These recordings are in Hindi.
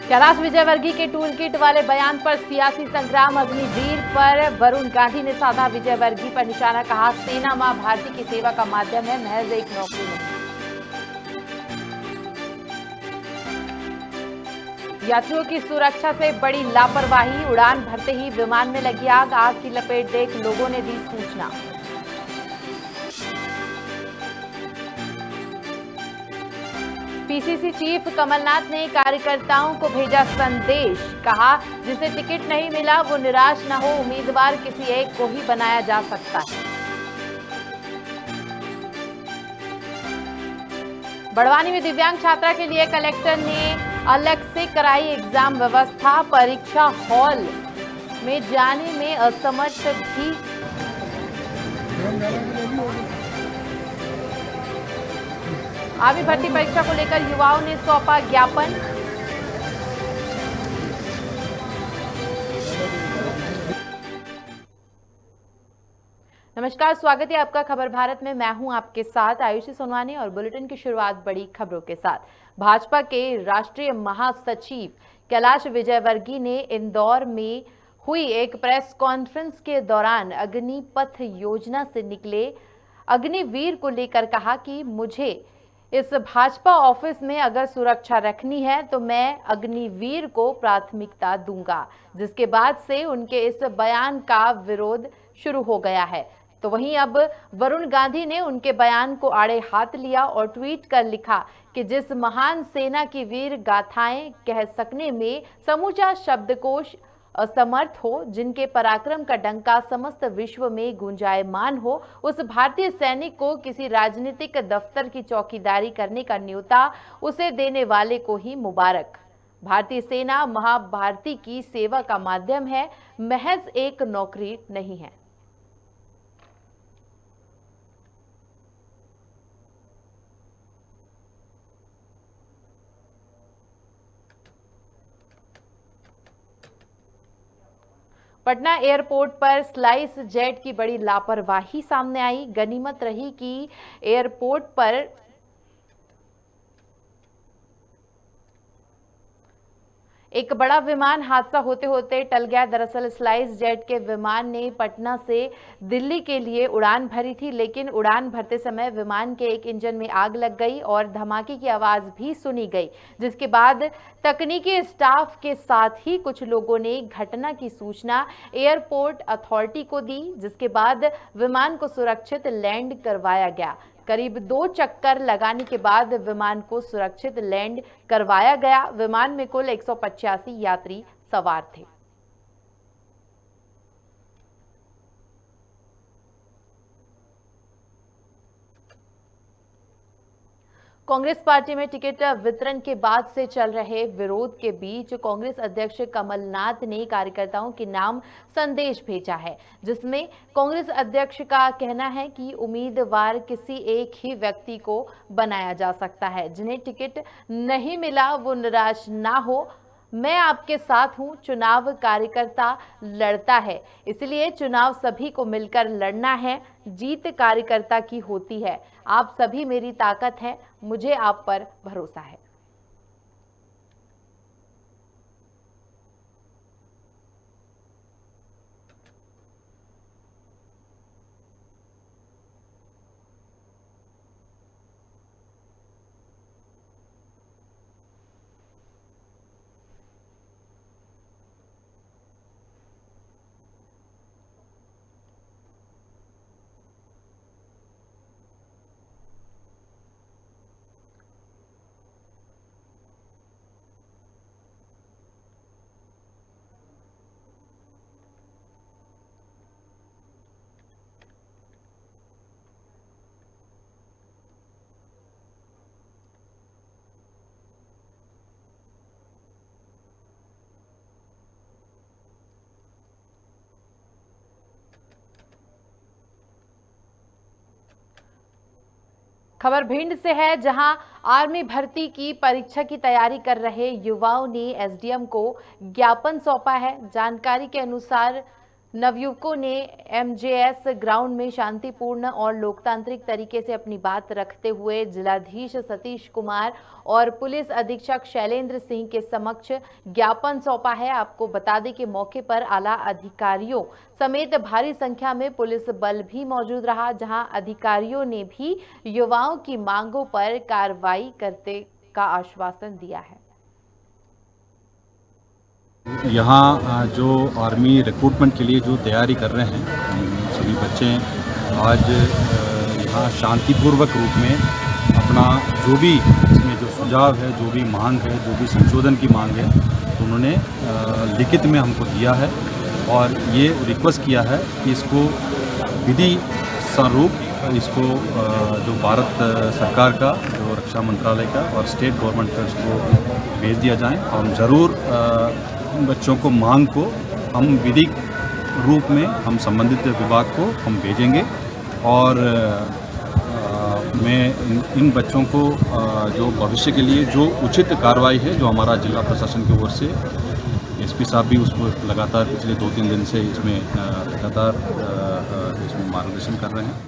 कैलाश विजयवर्गीय के टूल किट वाले बयान पर सियासी संग्राम। अग्निवीर पर वरुण गांधी ने साधा विजयवर्गीय पर निशाना, कहा सेना मां भारती की सेवा का माध्यम है, महज एक नौकरी नहीं। यात्रियों की सुरक्षा से बड़ी लापरवाही, उड़ान भरते ही विमान में लगी आग। आग की लपेट देख लोगों ने दी सूचना। पीसीसी चीफ कमलनाथ ने कार्यकर्ताओं को भेजा संदेश, कहा जिसे टिकट नहीं मिला वो निराश न हो, उम्मीदवार किसी एक को ही बनाया जा सकता है। बड़वानी में दिव्यांग छात्रा के लिए कलेक्टर ने अलग से कराई एग्जाम व्यवस्था। परीक्षा हॉल में जाने में असमर्थ भी आर्मी भर्ती परीक्षा को लेकर युवाओं ने सौंपा ज्ञापन। नमस्कार, स्वागत है आपका खबर भारत में। मैं हूं आपके साथ आयुषी सोनवानी और बुलेटिन की शुरुआत बड़ी खबरों के साथ। भाजपा के राष्ट्रीय महासचिव कैलाश विजयवर्गीय ने इंदौर में हुई एक प्रेस कॉन्फ्रेंस के दौरान अग्निपथ योजना से निकले अग्निवीर को लेकर कहा कि मुझे इस भाजपा ऑफिस में अगर सुरक्षा रखनी है तो मैं अग्निवीर को प्राथमिकता दूंगा, जिसके बाद से उनके इस बयान का विरोध शुरू हो गया है। तो वहीं अब वरुण गांधी ने उनके बयान को आड़े हाथ लिया और ट्वीट कर लिखा कि जिस महान सेना की वीर गाथाएं कह सकने में समूचा शब्दकोश असमर्थ हो, जिनके पराक्रम का डंका समस्त विश्व में गुंजायमान हो, उस भारतीय सैनिक को किसी राजनीतिक दफ्तर की चौकीदारी करने का न्योता उसे देने वाले को ही मुबारक। भारतीय सेना महाभारती की सेवा का माध्यम है, महज एक नौकरी नहीं है। पटना एयरपोर्ट पर स्लाइस जेट की बड़ी लापरवाही सामने आई। गनीमत रही कि एयरपोर्ट पर एक बड़ा विमान हादसा होते होते टल गया। दरअसल स्लाइस जेट के विमान ने पटना से दिल्ली के लिए उड़ान भरी थी, लेकिन उड़ान भरते समय विमान के एक इंजन में आग लग गई और धमाके की आवाज भी सुनी गई, जिसके बाद तकनीकी स्टाफ के साथ ही कुछ लोगों ने घटना की सूचना एयरपोर्ट अथॉरिटी को दी, जिसके बाद विमान को सुरक्षित लैंड करवाया गया। करीब 2 चक्कर लगाने के बाद विमान को सुरक्षित लैंड करवाया गया। विमान में कुल 185 यात्री सवार थे। कांग्रेस पार्टी में टिकट वितरण के बाद से चल रहे विरोध के बीच कांग्रेस अध्यक्ष कमलनाथ ने कार्यकर्ताओं के नाम संदेश भेजा है, जिसमें कांग्रेस अध्यक्ष का कहना है कि उम्मीदवार किसी एक ही व्यक्ति को बनाया जा सकता है। जिन्हें टिकट नहीं मिला वो निराश ना हो, मैं आपके साथ हूं। चुनाव कार्यकर्ता लड़ता है, इसलिए चुनाव सभी को मिलकर लड़ना है। जीत कार्यकर्ता की होती है। आप सभी मेरी ताकत हैं, मुझे आप पर भरोसा है। खबर भिंड से है, जहां आर्मी भर्ती की परीक्षा की तैयारी कर रहे युवाओं ने एसडीएम को ज्ञापन सौंपा है। जानकारी के अनुसार नवयुवकों ने एमजेएस ग्राउंड में शांतिपूर्ण और लोकतांत्रिक तरीके से अपनी बात रखते हुए जिलाधीश सतीश कुमार और पुलिस अधीक्षक शैलेंद्र सिंह के समक्ष ज्ञापन सौंपा है। आपको बता दें कि मौके पर आला अधिकारियों समेत भारी संख्या में पुलिस बल भी मौजूद रहा, जहां अधिकारियों ने भी युवाओं की मांगों पर कार्रवाई करने का आश्वासन दिया है। यहाँ जो आर्मी रिक्रूटमेंट के लिए जो तैयारी कर रहे हैं सभी बच्चे आज यहाँ शांतिपूर्वक रूप में अपना जो भी इसमें जो सुझाव है, जो भी मांग है, जो भी संशोधन की मांग है, तो उन्होंने लिखित में हमको दिया है और ये रिक्वेस्ट किया है कि इसको विधि स्वरूप इसको जो भारत सरकार का, जो रक्षा मंत्रालय का और स्टेट गवर्नमेंट का इसको भेज दिया जाए और हम ज़रूर बच्चों को मांग को हम विधिक रूप में हम संबंधित विभाग को हम भेजेंगे और मैं इन बच्चों को जो भविष्य के लिए जो उचित कार्रवाई है, जो हमारा जिला प्रशासन की ओर से एसपी साहब भी उसको लगातार पिछले 2-3 दिन से इसमें लगातार इसमें मार्गदर्शन कर रहे हैं।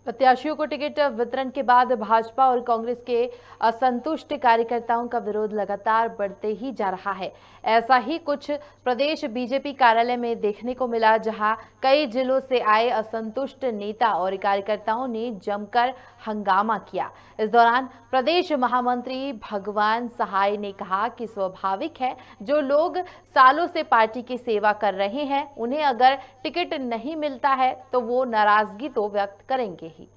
प्रत्याशियों को टिकट वितरण के बाद भाजपा और कांग्रेस के असंतुष्ट कार्यकर्ताओं का विरोध लगातार बढ़ते ही जा रहा है। ऐसा ही कुछ प्रदेश बीजेपी कार्यालय में देखने को मिला, जहां कई जिलों से आए असंतुष्ट नेता और कार्यकर्ताओं ने जमकर हंगामा किया। इस दौरान प्रदेश महामंत्री भगवान सहाय ने कहा कि स्वाभाविक है, जो लोग सालों से पार्टी की सेवा कर रहे हैं, उन्हें अगर टिकट नहीं मिलता है तो वो नाराजगी तो व्यक्त करेंगे ही।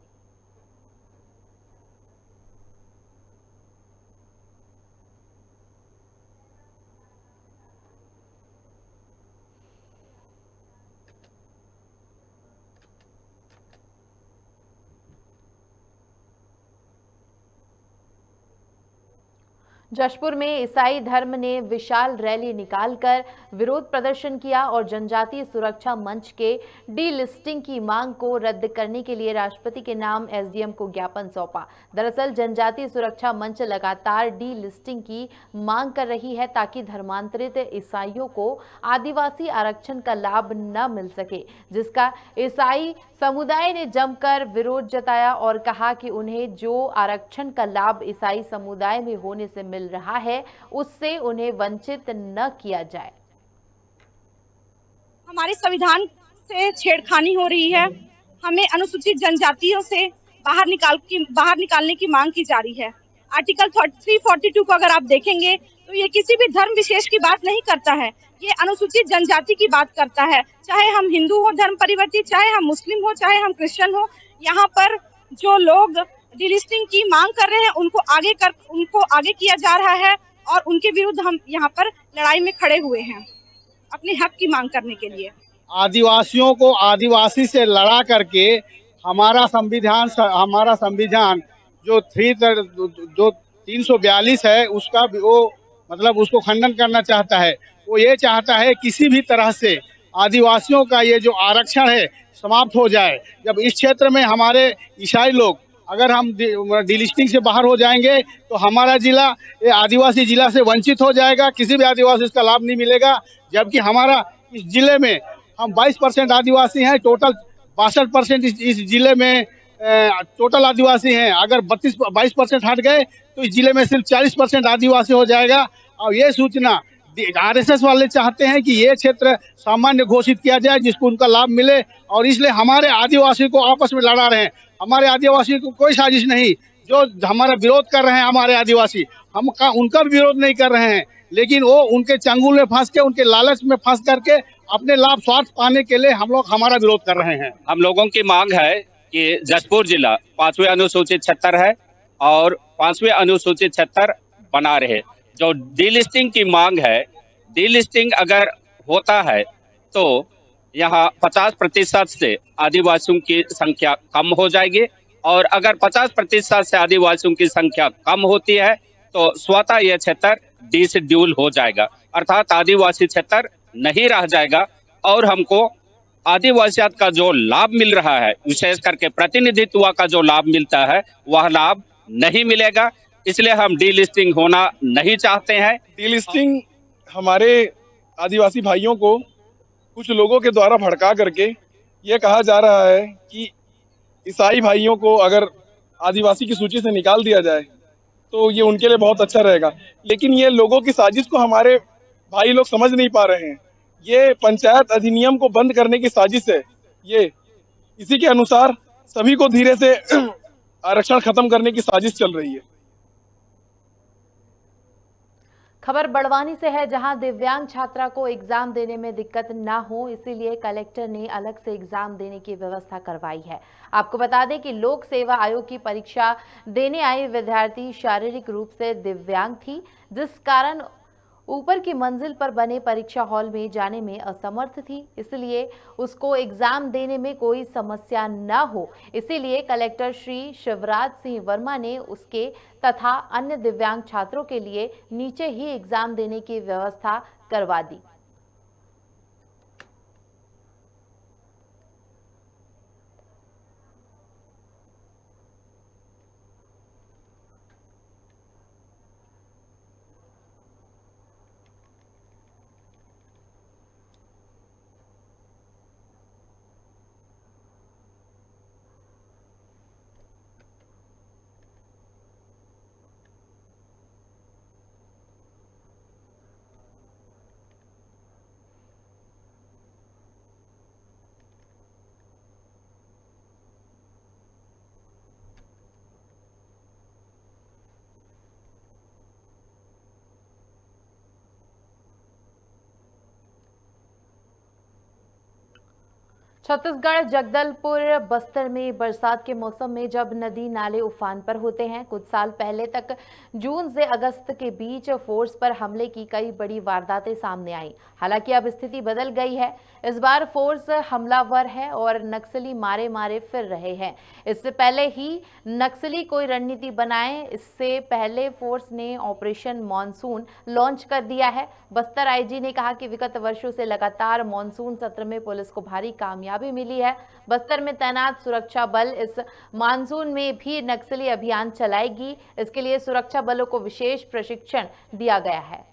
जशपुर में ईसाई धर्म ने विशाल रैली निकालकर विरोध प्रदर्शन किया और जनजातीय सुरक्षा मंच के डीलिस्टिंग की मांग को रद्द करने के लिए राष्ट्रपति के नाम एसडीएम को ज्ञापन सौंपा। दरअसल जनजातीय सुरक्षा मंच लगातार डीलिस्टिंग की मांग कर रही है ताकि धर्मांतरित ईसाइयों को आदिवासी आरक्षण का लाभ न मिल सके, जिसका ईसाई समुदाय ने जमकर विरोध जताया और कहा कि उन्हें जो आरक्षण का लाभ ईसाई समुदाय में होने से मिल रहा है, उससे उन्हें वंचित न किया जाए। हमारे संविधान से छेड़खानी हो रही है। हमें अनुसूचित जनजातियों से बाहर निकालने की मांग की जा रही है। आर्टिकल 342 को अगर आप देखेंगे तो ये किसी भी धर्म विशेष की बात नहीं करता है, ये अनुसूचित जनजाति की बात करता है। चाहे हम हिंदू हो धर्म परिवर्तित, चाहे हम मुस्लिम हो, चाहे हम क्रिश्चियन हो, यहाँ पर जो लोग डिलिस्टिंग की मांग कर रहे हैं उनको आगे किया जा रहा है और उनके विरुद्ध हम यहाँ पर लड़ाई में खड़े हुए हैं अपने हक की मांग करने के लिए। आदिवासियों को आदिवासी से लड़ा करके हमारा संविधान जो 342 है उसका वो मतलब उसको खंडन करना चाहता है। वो ये चाहता है किसी भी तरह से आदिवासियों का ये जो आरक्षण है समाप्त हो जाए। जब इस क्षेत्र में हमारे ईसाई लोग अगर हम डिलिस्टिंग से बाहर हो जाएंगे तो हमारा जिला ये आदिवासी जिला से वंचित हो जाएगा, किसी भी आदिवासी इसका लाभ नहीं मिलेगा। जबकि हमारा इस जिले में हम 22% आदिवासी हैं, टोटल 62% इस जिले में टोटल आदिवासी हैं। अगर 22% हट गए तो इस जिले में सिर्फ 40% आदिवासी हो जाएगा। और ये सूचना आरएसएस वाले चाहते हैं कि ये क्षेत्र सामान्य घोषित किया जाए जिसको उनका लाभ मिले, और इसलिए हमारे आदिवासी को आपस में लड़ा रहे हैं। हमारे आदिवासी को कोई साजिश नहीं, जो हमारा विरोध कर रहे हैं हमारे आदिवासी उनका भी विरोध नहीं कर रहे हैं, लेकिन वो उनके चंगुल में फंस के, उनके लालच में फंस करके अपने लाभ स्वार्थ पाने के लिए हम लोग हमारा विरोध कर रहे हैं। हम लोगों की मांग है कि जशपुर जिला 5वें अनुसूचित 76 है और 5वें अनुसूचित 76 बना रहे। जो डीलिस्टिंग की मांग है, डीलिस्टिंग अगर होता है तो यहाँ 50% से आदिवासियों की संख्या कम हो जाएगी, और अगर 50% से आदिवासियों की संख्या कम होती है तो स्वतः यह क्षेत्र डिशेड्यूल हो जाएगा, अर्थात आदिवासी क्षेत्र नहीं रह जाएगा और हमको आदिवासियत का जो लाभ मिल रहा है, विशेष करके प्रतिनिधित्व का जो लाभ मिलता है, वह लाभ नहीं मिलेगा। इसलिए हम डीलिस्टिंग होना नहीं चाहते हैं। डीलिस्टिंग हमारे आदिवासी भाइयों को कुछ लोगों के द्वारा भड़का करके ये कहा जा रहा है कि ईसाई भाइयों को अगर आदिवासी की सूची से निकाल दिया जाए तो ये उनके लिए बहुत अच्छा रहेगा। लेकिन ये लोगों की साजिश को हमारे भाई लोग समझ नहीं पा रहे हैं। ये पंचायत अधिनियम को बंद करने की साजिश है। ये इसी के अनुसार सभी को धीरे से आरक्षण खत्म करने की साजिश चल रही है। खबर बड़वानी से है, जहां दिव्यांग छात्रा को एग्जाम देने में दिक्कत ना हो, इसीलिए कलेक्टर ने अलग से एग्जाम देने की व्यवस्था करवाई है। आपको बता दें कि लोक सेवा आयोग की परीक्षा देने आई विद्यार्थी शारीरिक रूप से दिव्यांग थी, जिस कारण ऊपर की मंजिल पर बने परीक्षा हॉल में जाने में असमर्थ थी। इसलिए उसको एग्जाम देने में कोई समस्या न हो, इसीलिए कलेक्टर श्री शिवराज सिंह वर्मा ने उसके तथा अन्य दिव्यांग छात्रों के लिए नीचे ही एग्जाम देने की व्यवस्था करवा दी। छत्तीसगढ़ जगदलपुर बस्तर में बरसात के मौसम में जब नदी नाले उफान पर होते हैं, कुछ साल पहले तक जून से अगस्त के बीच फोर्स पर हमले की कई बड़ी वारदातें सामने आई। हालांकि अब स्थिति बदल गई है। इस बार फोर्स हमलावर है और नक्सली मारे मारे फिर रहे हैं। इससे पहले ही नक्सली कोई रणनीति बनाए, इससे पहले फोर्स ने ऑपरेशन मानसून लॉन्च कर दिया है। बस्तर आईजी ने कहा कि विगत वर्षों से लगातार मानसून सत्र में पुलिस को भारी कामयाबी मिली है। बस्तर में तैनात सुरक्षा बल इस मानसून में भी नक्सली अभियान चलाएगी। इसके लिए सुरक्षा बलों को विशेष प्रशिक्षण दिया गया है।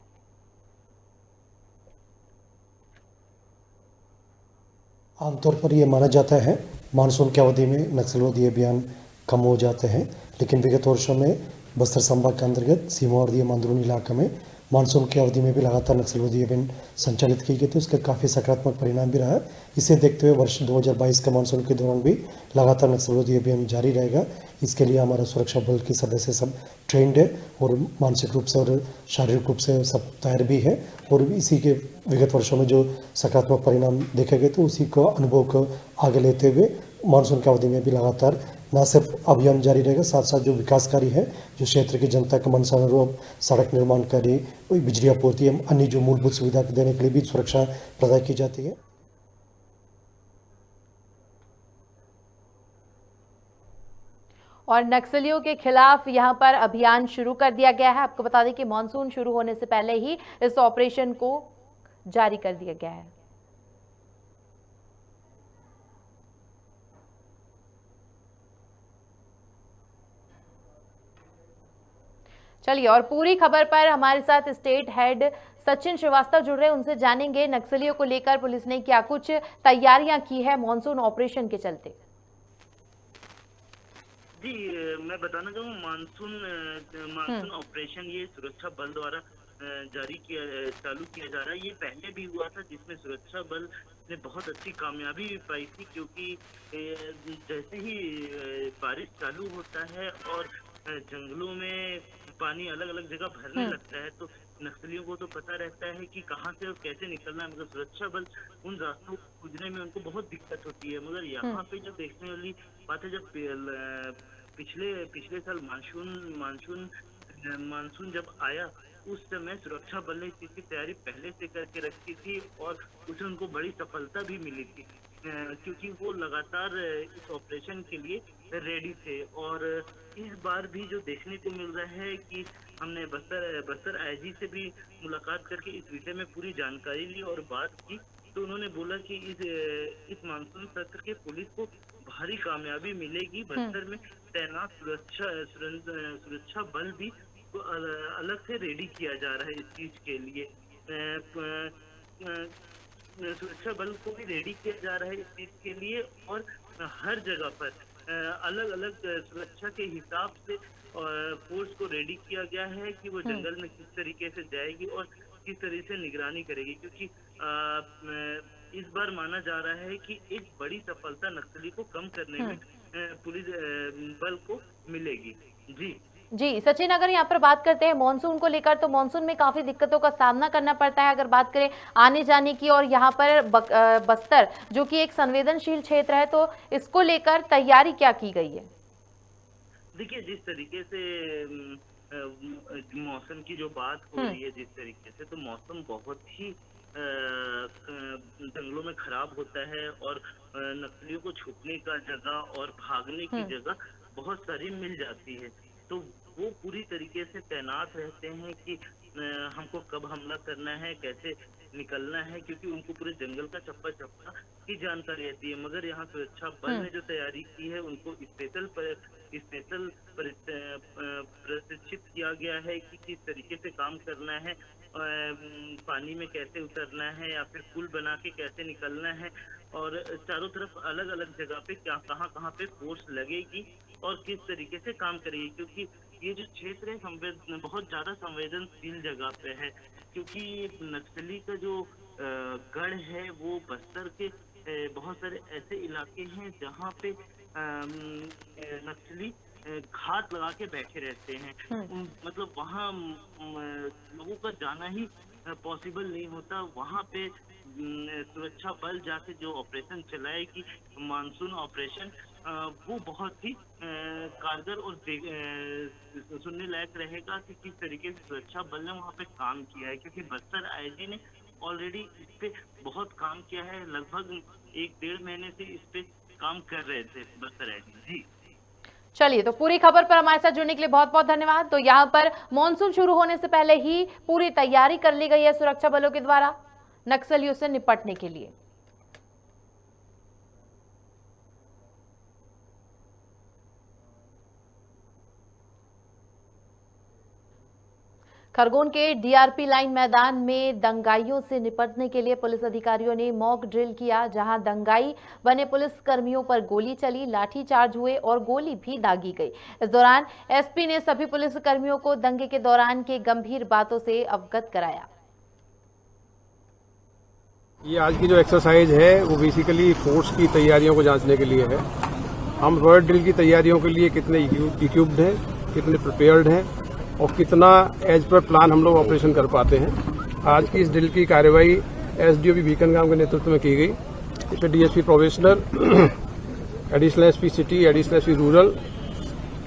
आमतौर पर यह माना जाता है मानसून की अवधि में नक्सलवादी अभियान कम हो जाते हैं, लेकिन विगत वर्षों में बस्तर संभाग के अंतर्गत सीमावर्ती अंदरूनी इलाके में मानसून की अवधि में भी लगातार नक्सलवादी अभियान संचालित किए गए थे। उसका काफ़ी सकारात्मक परिणाम भी रहा है। इसे देखते हुए वर्ष 2022 के मानसून के दौरान भी लगातार नक्सलवादी अभियान जारी रहेगा। इसके लिए हमारा सुरक्षा बल के सदस्य सब ट्रेंड है और मानसिक रूप से और शारीरिक रूप से सब तैयार भी है। और इसी के विगत वर्षों में जो सकारात्मक परिणाम देखे गए, तो उसी को अनुभव को आगे लेते हुए मानसून की अवधि में भी लगातार न सिर्फ अभियान जारी रहेगा, साथ साथ जो विकास कार्य है, जो क्षेत्र की जनता के मनसा अनुरूप सड़क निर्माण कार्य, बिजली आपूर्ति, अन्य जो मूलभूत सुविधा देने के लिए भी सुरक्षा प्रदान की जाती है। और नक्सलियों के खिलाफ यहां पर अभियान शुरू कर दिया गया है। आपको बता दें कि मानसून शुरू होने से पहले ही इस ऑपरेशन को जारी कर दिया गया है। चलिए, और पूरी खबर पर हमारे साथ स्टेट हेड सचिन श्रीवास्तव जुड़ रहे हैं, उनसे जानेंगे नक्सलियों को लेकर पुलिस ने क्या कुछ तैयारियां की है मानसून ऑपरेशन के चलते। जी, मैं बताना चाहूँ मानसून ऑपरेशन ये सुरक्षा बल द्वारा चालू किया जा रहा है। ये पहले भी हुआ था, जिसमें सुरक्षा बल ने बहुत अच्छी कामयाबी पाई थी, क्योंकि जैसे ही बारिश चालू होता है और जंगलों में पानी अलग अलग जगह भरने लगता है, तो नक्सलियों को तो पता रहता है कि कहाँ से और कैसे निकलना है, मगर सुरक्षा बल उन रास्तों को खोजने में उनको बहुत दिक्कत होती है। मगर यहाँ पे जो देखने वाली बात है, जब पिछले साल मानसून जब आया, उस समय सुरक्षा बल ने इस चीज की तैयारी पहले से करके रखी थी और उसे उनको बड़ी सफलता भी मिली थी, क्योंकि वो लगातार इस ऑपरेशन के लिए रेडी थे। और इस बार भी जो देखने को मिल रहा है कि हमने बस्तर आईजी से भी मुलाकात करके इस विषय में पूरी जानकारी ली और बात की, तो उन्होंने बोला कि इस मानसून सत्र के पुलिस को भारी कामयाबी मिलेगी। बस्तर में तैनात सुरक्षा बल भी तो अलग से रेडी किया जा रहा है इस चीज के लिए। सुरक्षा बल को भी रेडी किया जा रहा है इस चीज के लिए, और हर जगह पर अलग अलग सुरक्षा के हिसाब से फोर्स को रेडी किया गया है कि वो जंगल में किस तरीके से जाएगी और किस तरह से निगरानी करेगी, क्योंकि इस बार माना जा रहा है कि एक बड़ी सफलता नक्सली को कम करने में पुलिस बल को मिलेगी। जी सचिन, अगर यहाँ पर बात करते हैं मॉनसून को लेकर, तो मॉनसून में काफी दिक्कतों का सामना करना पड़ता है। अगर बात करें आने जाने की, और यहाँ पर बस्तर जो कि एक संवेदनशील क्षेत्र है, तो इसको लेकर तैयारी क्या की गई है? देखिए, जिस तरीके से मौसम की जो बात हो रही है, जिस तरीके से, तो मौसम बहुत ही जंगलों में खराब होता है और नक्सलियों को छुपने का जगह और भागने की जगह बहुत सारी मिल जाती है। तो वो पूरी तरीके से तैनात रहते हैं कि हमको कब हमला करना है, कैसे निकलना है, क्योंकि उनको पूरे जंगल का चप्पा चप्पा की जानकारी रहती है। मगर यहाँ सुरक्षा बल ने जो तैयारी की है, उनको स्पेशल प्रशिक्षित किया गया है कि किस तरीके से काम करना है, पानी में कैसे उतरना है या फिर पुल बना के कैसे निकलना है, और चारों तरफ अलग अलग जगह पे कहाँ पे फोर्स लगेगी और किस तरीके से काम करेगी, क्योंकि ये जो क्षेत्र है बहुत ज्यादा संवेदनशील जगह पे है, क्योंकि नक्सली का जो गढ़ है वो बस्तर के बहुत सारे ऐसे इलाके हैं जहाँ पे नक्सली घात लगा के बैठे रहते हैं। मतलब वहाँ लोगों का जाना ही पॉसिबल नहीं होता। वहाँ पे सुरक्षा बल जाके जो ऑपरेशन चलाएगी, मानसून ऑपरेशन, वो बहुत ही कारगर और सुनने लायक रहेगा कि किस तरीके से सुरक्षा बल ने वहाँ पे काम किया है, क्योंकि बस्तर आईजी ने ऑलरेडी इस पे बहुत काम किया है। लगभग 1-1.5 महीने से इस पे काम कर रहे थे बस्तर आईजी। जी चलिए, तो पूरी खबर पर हमारे साथ जुड़ने के लिए बहुत बहुत धन्यवाद। तो यहाँ पर मॉनसून शुरू होने से पहले ही पूरी तैयारी कर ली गई है सुरक्षा बलों के द्वारा नक्सलियों से निपटने के लिए। खरगोन के डीआरपी लाइन मैदान में दंगाइयों से निपटने के लिए पुलिस अधिकारियों ने मॉक ड्रिल किया, जहां दंगाई बने पुलिस कर्मियों पर गोली चली, लाठीचार्ज हुए और गोली भी दागी गई। इस दौरान एसपी ने सभी पुलिस कर्मियों को दंगे के दौरान के गंभीर बातों से अवगत कराया। ये आज की जो एक्सरसाइज है वो बेसिकली फोर्स की तैयारियों को जांचने के लिए है। हम रॉयल ड्रिल की तैयारियों के लिए कितने इक्विप्ड हैं, कितने प्रिपेयर्ड हैं और कितना एज पर प्लान हम लोग ऑपरेशन कर पाते हैं। आज की इस ड्रिल की कार्रवाई एसडीओपी बीकनगाम के नेतृत्व में की गई। इसमें DSP probationer, additional SP city, additional SP rural,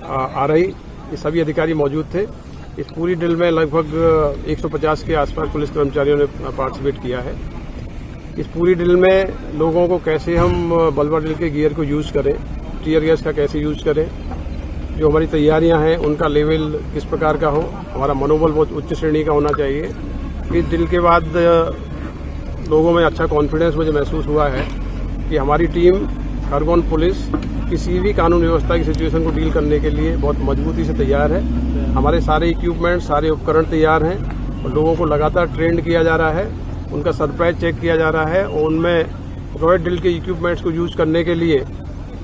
RI, ये सभी अधिकारी मौजूद थे। इस पूरी ड्रिल में लगभग 150 के आसपास पुलिस कर्मचारियों ने पार्टिसिपेट किया है। इस पूरी ड्रिल में लोगों को कैसे हम बलवा ड्रिल के गियर को यूज करें, टीयर गैस का कैसे यूज करें, जो हमारी तैयारियां हैं उनका लेवल किस प्रकार का हो, हमारा मनोबल बहुत उच्च श्रेणी का होना चाहिए। इस ड्रिल के बाद लोगों में अच्छा कॉन्फिडेंस मुझे महसूस हुआ है कि हमारी टीम खरगोन पुलिस किसी भी कानून व्यवस्था की सिचुएशन को डील करने के लिए बहुत मजबूती से तैयार है। हमारे सारे इक्विपमेंट, सारे उपकरण तैयार हैं और लोगों को लगातार ट्रेंड किया जा रहा है, उनका सरप्राइज चेक किया जा रहा है और उनमें रॉयल ड्रिल के इक्विपमेंट्स को यूज करने के लिए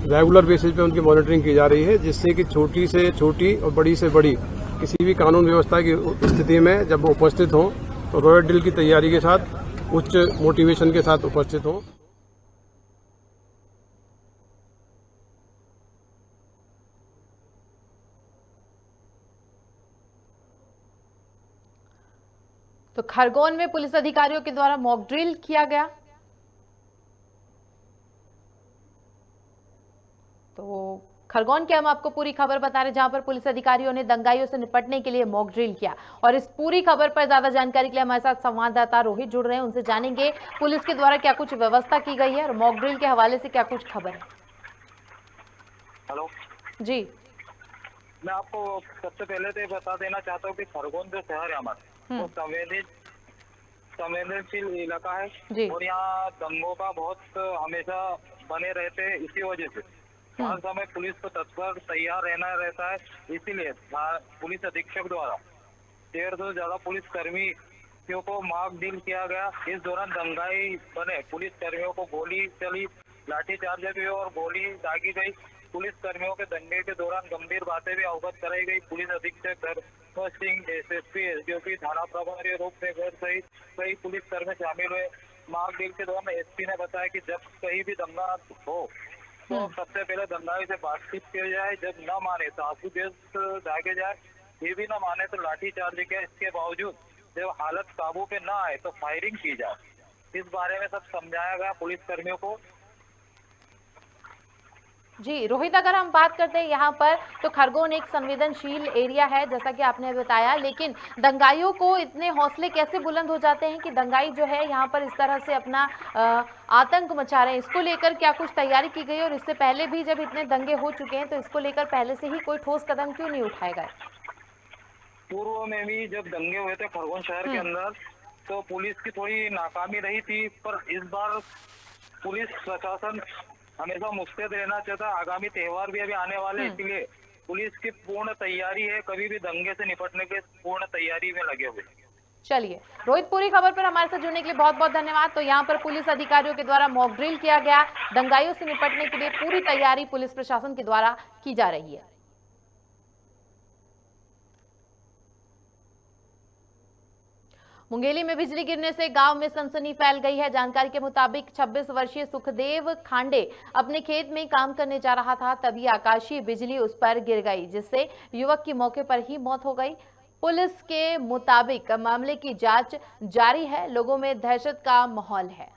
रेगुलर बेसिस पे उनकी मॉनिटरिंग की जा रही है, जिससे कि छोटी से छोटी और बड़ी से बड़ी किसी भी कानून व्यवस्था की स्थिति में जब वो उपस्थित हों तो रॉयल ड्रिल की तैयारी के साथ उच्च मोटिवेशन के साथ उपस्थित हों। तो खरगोन में पुलिस अधिकारियों के द्वारा मॉक ड्रिल किया गया। तो खरगोन की हम आपको पूरी खबर बता रहे, जहां पर पुलिस अधिकारियों ने दंगाइयों से निपटने के लिए मॉक ड्रिल किया। और इस पूरी खबर पर ज्यादा जानकारी के लिए हमारे साथ संवाददाता रोहित जुड़ रहे हैं, उनसे जानेंगे पुलिस के द्वारा क्या कुछ व्यवस्था की गई है और मॉक ड्रिल के हवाले से क्या कुछ खबर है। हेलो जी, मैं आपको सबसे पहले तो बता देना चाहता हूँ कि खरगोन जो शहर है हमारा वो संवेदनशील इलाका है और यहाँ दंगों का बहुत हमेशा बने रहते हैं। इसी वजह से हर समय पुलिस को तत्पर तैयार रहना रहता है। इसीलिए पुलिस अधीक्षक द्वारा 150 से ज्यादा पुलिस कर्मी व्यक्तियों को मॉक ड्रिल किया गया। इस दौरान दंगाई बने पुलिस कर्मियों को गोली चली, लाठीचार्ज भी और गोली दागी गई। पुलिस कर्मियों के दंगे के दौरान गंभीर बातें भी अवगत कराई गई। पुलिस अधीक्षक धर्म सिंह, एसएसपी, एसडीओपी, थाना प्रभारी रूपनगर सहित कई पुलिस कर्मी शामिल हुए। मॉक ड्रिल के दौरान एसपी ने बताया कि जब कहीं भी दंगा हो तो सबसे पहले दंगाई से बातचीत की जाए, जब न माने तो आंसू गैस दागे जाए, ये भी न माने तो लाठी चार्ज किया। इसके बावजूद जब हालत काबू पे न आए तो फायरिंग की जाए। इस बारे में सब समझाया गया पुलिस कर्मियों को। जी रोहित, अगर हम बात करते हैं यहाँ पर तो खरगोन एक संवेदनशील एरिया है जैसा कि आपने बताया, लेकिन दंगाइयों को इतने हौसले कैसे बुलंद हो जाते हैं कि दंगाई जो है यहाँ पर इस तरह से अपना आतंक मचा रहे हैं? इसको लेकर क्या कुछ तैयारी की गई और इससे पहले भी जब इतने दंगे हो चुके हैं तो इसको लेकर पहले से ही कोई ठोस कदम क्यों नहीं उठाए गए? पूर्व में भी जब दंगे हुए थे खरगोन शहर के अंदर तो पुलिस की थोड़ी नाकामी रही थी, पर इस बार पुलिस प्रशासन हमेशा मुस्तैद रहना चाहता। आगामी त्योहार भी अभी आने वाले, इसलिए पुलिस की पूर्ण तैयारी है, कभी भी दंगे से निपटने के पूर्ण तैयारी में लगे हुए। चलिए रोहित, पूरी खबर पर हमारे साथ जुड़ने के लिए बहुत बहुत धन्यवाद। तो यहाँ पर पुलिस अधिकारियों के द्वारा मॉक ड्रिल किया गया, दंगाइयों से निपटने के लिए पूरी तैयारी पुलिस प्रशासन के द्वारा की जा रही है। मुंगेली में बिजली गिरने से गांव में सनसनी फैल गई है। जानकारी के मुताबिक 26 वर्षीय सुखदेव खांडे अपने खेत में काम करने जा रहा था, तभी आकाशीय बिजली उस पर गिर गई, जिससे युवक की मौके पर ही मौत हो गई। पुलिस के मुताबिक मामले की जांच जारी है। लोगों में दहशत का माहौल है।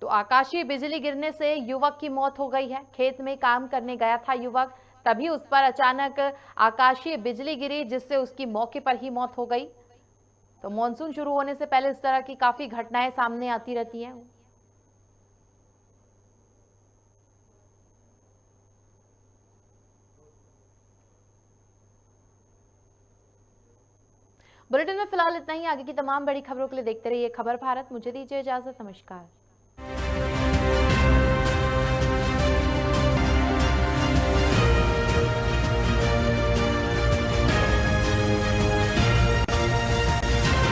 तो आकाशीय बिजली गिरने से युवक की मौत हो गई है। खेत में काम करने गया था युवक, तभी उस पर अचानक आकाशीय बिजली गिरी, जिससे उसकी मौके पर ही मौत हो गई। तो मॉनसून शुरू होने से पहले इस तरह की काफी घटनाएं सामने आती रहती हैं। बुलेटिन में फिलहाल इतना ही। आगे की तमाम बड़ी खबरों के लिए देखते रहिए खबर भारत। मुझे दीजिए इजाजत, नमस्कार।